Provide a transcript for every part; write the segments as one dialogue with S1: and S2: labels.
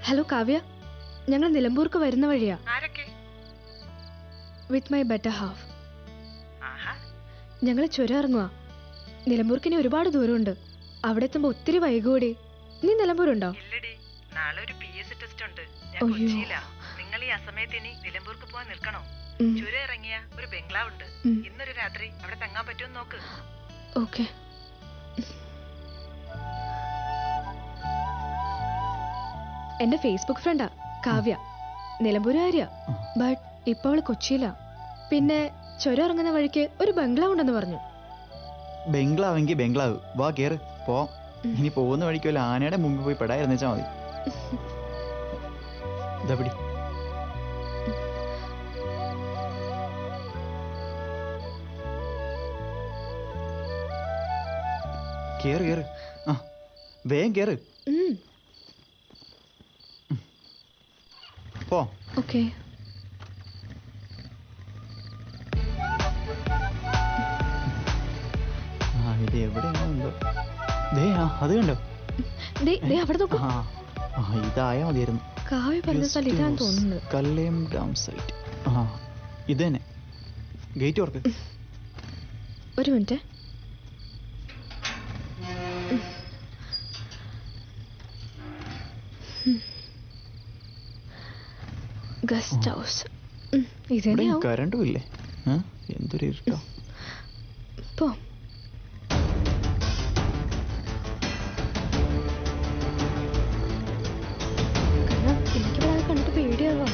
S1: Hello Kavya, ഞങ്ങൾ നിലമ്പൂർക്ക് വരുന്ന വഴിയാ. With my better half. ഞങ്ങൾ ചുരം ഇറങ്ങുക. നിലമ്പൂർക്ക് ഇനി ഒരുപാട് ദൂരമുണ്ട്. അവിടെ എത്തുമ്പോ ഒത്തിരി വൈകൂടി. നീ നിലമ്പൂരുണ്ടോ?
S2: നാളെ ഒരു PS ടെസ്റ്റ് ഉണ്ട്. നിങ്ങൾ ഈ അസമയത്ത് ഇനി നിലമ്പൂർക്ക് പോവാൻ നിൽക്കണോ? ചുരം ഇറങ്ങിയ ഒരു ബംഗ്ലാവ് ഉണ്ട്. ഇന്നൊരു രാത്രി അവിടെ തങ്ങാൻ പറ്റുമെന്ന് നോക്ക്.
S1: ഓക്കെ. എന്റെ ഫേസ്ബുക്ക് ഫ്രണ്ടാ കാവ്യ, നിലമ്പൂരുകാരിയാ. ബട്ട് ഇപ്പൊ അവള് കൊച്ചിയിലാ. പിന്നെ ചുരം ഇറങ്ങുന്ന വഴിക്ക് ഒരു ബംഗ്ലാവ് ഉണ്ടെന്ന് പറഞ്ഞു.
S3: ബംഗ്ലാവെങ്കിൽ ബംഗ്ലാവ്, വാ കേറ് പോ. ഇനി പോകുന്ന വഴിക്ക് വല്ല ആനയുടെ മുമ്പിൽ പോയി പെടായിരുന്നു വെച്ചാൽ മതി. ഇതപിടി. കേറ് കേറ്, ആ വേഗം കേറ് പോ.
S1: ഓക്കെ.
S3: ഇത് എവിടെയാണോ? അത് കണ്ടോ?
S1: അവിടെ നോക്കൂ.
S3: ഇതായാ മതിയായിരുന്നു.
S1: കാവ്യ പറഞ്ഞ സ്ഥലം ഇതാന്ന് തോന്നുന്നു.
S3: കല്ലേം ഡാം സൈറ്റ്. ഇത് തന്നെ. ഗേറ്റ് ഓർക്ക്.
S1: ഒരു മിനിറ്റ്. Guest house. ഇതന്നെയാവും.
S3: കറണ്ടും ഇല്ലേ? എന്തൊരു ഇരുട്ടോ.
S1: പോ. എനിക്കിവിടെ കണ്ടിട്ട് പേടിയാവാ.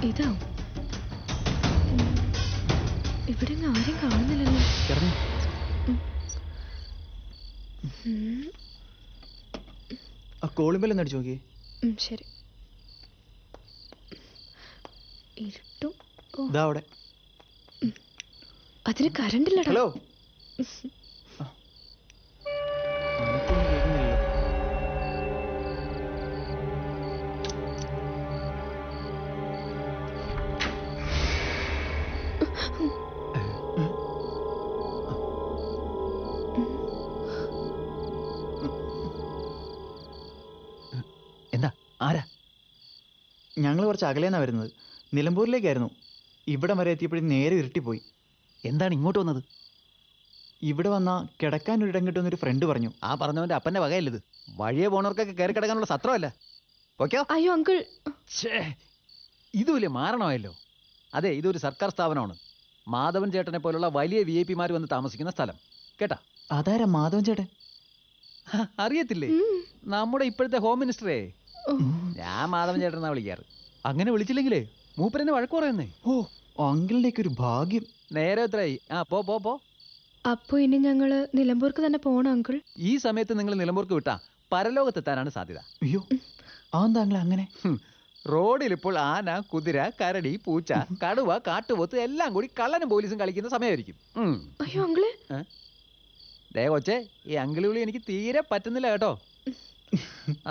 S1: ഇതാവും. ഇവിടെ ആരും കാണുന്നില്ലല്ലോ.
S3: കോളിംബെല്ലാം അടിച്ചു നോക്കി.
S1: ശരി. ഇരുട്ടും.
S3: അവിടെ
S1: അതിന് കറണ്ട് ഇല്ലടാ.
S3: ഹലോ. എന്താ? ആരാ? ഞങ്ങൾ കുറച്ച് അകലേന്നാ വരുന്നത്. നിലമ്പൂരിലേക്കായിരുന്നു. ഇവിടെ വരെ എത്തിയപ്പോഴും നേരെ ഇരുട്ടിപ്പോയി. എന്താണ് ഇങ്ങോട്ട് വന്നത്? ഇവിടെ വന്നാ കിടക്കാൻ ഒരിടം കിട്ടുമെന്നൊരു ഫ്രണ്ട് പറഞ്ഞു. ആ പറഞ്ഞവന്റെ അപ്പന്റെ വകയല്ലത്. വഴിയെ പോണവർക്കൊക്കെ കയറി കിടക്കാനുള്ള സത്രമല്ല. ഓക്കെ.
S1: അയ്യോ അങ്കിൾ,
S3: ഇതുമില്ലേ മാരണമായല്ലോ. അതെ, ഇതൊരു സർക്കാർ സ്ഥാപനമാണ്. മാധവൻ ചേട്ടനെ പോലുള്ള വലിയ VIP വന്ന് താമസിക്കുന്ന സ്ഥലം. കേട്ടാ? അതാരാ മാധവൻ ചേട്ടൻ? അറിയത്തില്ലേ? നമ്മുടെ ഇപ്പോഴത്തെ ഹോം മിനിസ്റ്ററേ. ഞാൻ മാധവൻ ചേട്ടനാ വിളിക്കാറ്. അങ്ങനെ വിളിച്ചില്ലെങ്കിലേ മൂപ്പരെന്നെ വഴക്ക് പറയുന്നേ. ഓ, അങ്കിളിലേക്ക് ഒരു ഭാഗ്യം. നേരെ എത്രയായി? പോ പോ പോ.
S1: അപ്പൊ ഇനി ഞങ്ങള് നിലമ്പൂർക്ക് തന്നെ പോണം അങ്കിൾ.
S3: ഈ സമയത്ത് നിങ്ങൾ നിലമ്പൂർക്ക് വിട്ടാ പരലോകത്തെത്താനാണ് സാധ്യത. അയ്യോ, അതെന്താ അങ്കിൾ അങ്ങനെ? റോഡിൽ ഇപ്പോൾ ആന, കുതിര, കരടി, പൂച്ച, കടുവ, കാട്ടുപോത്ത് എല്ലാം കൂടി കള്ളനും പോലീസും കളിക്കുന്ന സമയമായിരിക്കും.
S1: അയ്യോ അങ്കിള്.
S3: ദേ കൊച്ചേ, ഈ അങ്കിളി വിളി എനിക്ക് തീരെ പറ്റുന്നില്ല കേട്ടോ.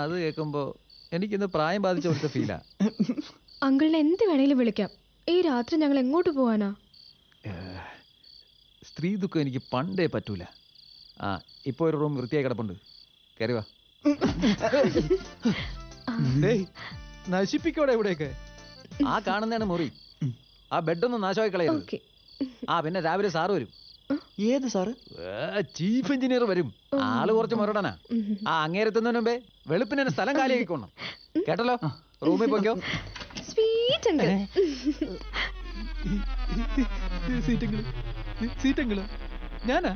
S3: അത് കേൾക്കുമ്പോ എനിക്കിന്ന് പ്രായം ബാധിച്ച പോലത്തെ ഫീലാ.
S1: അങ്കിളിനെ എന്ത് വേണേലും വിളിക്കാം. ഈ രാത്രി ഞങ്ങൾ എങ്ങോട്ട് പോവാനാ?
S3: സ്ത്രീ ദുഃഖം എനിക്ക് പണ്ടേ പറ്റൂല. ഇപ്പൊ ഒരു റൂം വൃത്തിയായി കിടപ്പുണ്ട്. കയറി വാ. നശിപ്പിക്കോടെ ഇവിടെയൊക്കെ. ആ കാണുന്നതാണ് മുറി. ആ ബെഡൊന്നും നാശമായി കളയരുത്. പിന്നെ രാവിലെ സാറ് വരും. ഏത് സാറ്? ചീഫ് എഞ്ചിനീയർ വരും. ആള് കുറച്ച് മുരടനാ. അങ്ങേരെത്തുന്നതിന് മുമ്പേ വെളുപ്പിനെ സ്ഥലം കാലിയാക്കിക്കോണം. കേട്ടല്ലോ? റൂമിൽ പോയിക്കോ. സീറ്റങ്ങള് ഞാനാ?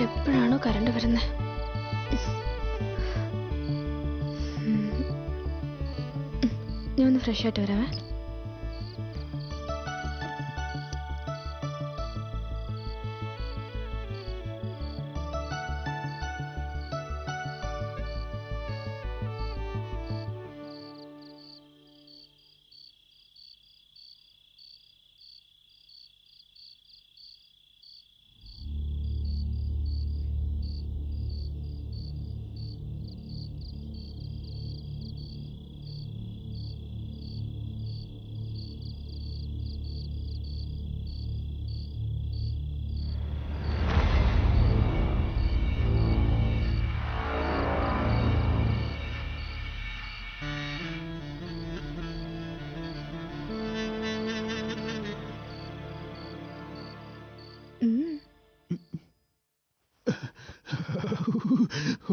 S1: എപ്പോഴാണോ കറണ്ട് വരുന്നത്? ഞാൻ ഒന്ന് ഫ്രഷ് ആയിട്ട് വരാവേ.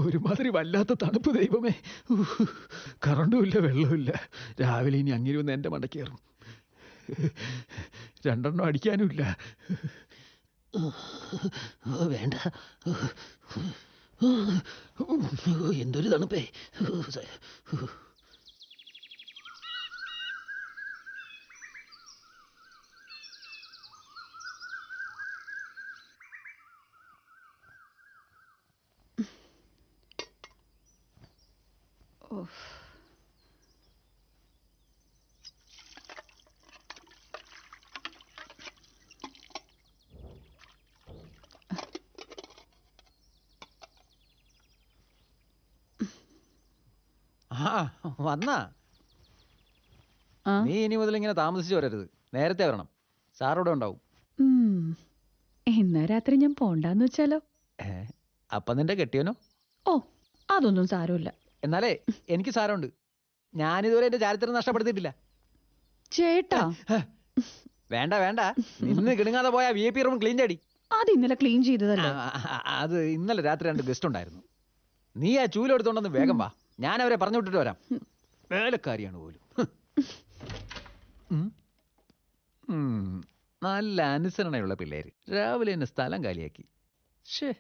S3: ഒരുമാതിരി വല്ലാത്ത തണുപ്പ് ദൈവമേ. കറണ്ടുമില്ല, വെള്ളമില്ല. രാവിലെ ഇനി അങ്ങനെ വന്ന് എൻ്റെ മണ്ടയ്ക്ക് കയറും. 2 അടിക്കാനുമില്ല. വേണ്ട, എന്തൊരു തണുപ്പേ. വന്നാ നീ ഇനി മുതൽ ഇങ്ങനെ താമസിച്ചു വരരുത്. നേരത്തെ വരണം. സാറോടെ ഉണ്ടാവും.
S4: ഇന്ന് രാത്രി ഞാൻ പോണ്ടാന്ന് വെച്ചാലോ?
S3: അപ്പൊ നിന്റെ കെട്ടിയനോ?
S4: ഓ, അതൊന്നും സാരമില്ല.
S3: എന്നാലേ എനിക്ക് സാരമുണ്ട്. ഞാനിതുവരെ എന്റെ ചാരിത്രം നഷ്ടപ്പെടുത്തിയിട്ടില്ല.
S4: ചേട്ടാ
S3: വേണ്ട വേണ്ട, ഇന്ന് കിണുങ്ങാതെ പോയ VIP റൂം ക്ലീൻ ചെയ്യടി.
S4: അത് ഇന്നലെ ക്ലീൻ ചെയ്തതല്ലേ?
S3: അത് ഇന്നലെ രാത്രി 2 ഗസ്റ്റ് ഉണ്ടായിരുന്നു. നീ ആ ചൂലെടുത്തോണ്ടെന്ന് വേഗം വാ. ഞാൻ അവരെ പറഞ്ഞു വിട്ടിട്ട് വരാം. വേലക്കാരിയാണ് പോലും. നല്ല അനുസരണയുള്ള പിള്ളേര്. രാവിലെ എന്നെ സ്ഥലം കാലിയാക്കി. ഷേ,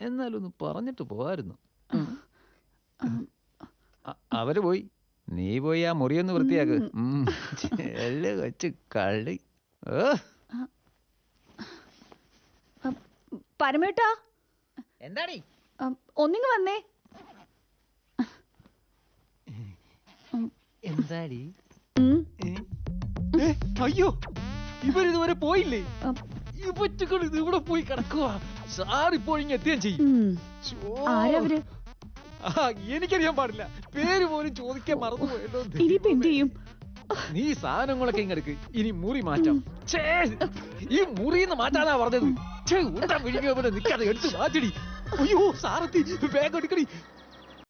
S3: എന്നാലൊന്ന് പറഞ്ഞിട്ട് പോകായിരുന്നു. അവര് പോയി. നീ പോയി ആ മുറിയൊന്ന് വൃത്തിയാക്ക്. കൊച്ചു കള്ളി.
S4: പരമേട്ടാ,
S3: എന്താടി?
S4: ഒന്നിങ്ങ് വന്നേ.
S3: എന്താടി? അയ്യോ, ഇവരിതുവരെ പോയില്ലേ? ഇവറ്റുകൾ ഇത് ഇവിടെ പോയി കിടക്കുക. സാറിപ്പോഴിങ് എത്തുകയും ചെയ്യും.
S4: ആരവര്?
S3: എനിക്കറിയാൻ പാടില്ല. പേര് പോലും ചോദിക്കാൻ മറന്നുപോയല്ലോ.
S4: ഇനിയിപ്പോ എന്ത് ചെയ്യും?
S3: നീ സാധനങ്ങളൊക്കെ ഇങ്ങെടുക്ക്. ഇനി മുറി മാറ്റാം. ഈ മുറിന്ന് മാറ്റാനാ പറഞ്ഞത്. വിഴിഞ്ഞ പോലെ നിൽക്കാതെ എടുത്ത് മാറ്റടി. അയ്യോ, സാറത്തി വേഗം എടുക്കടി.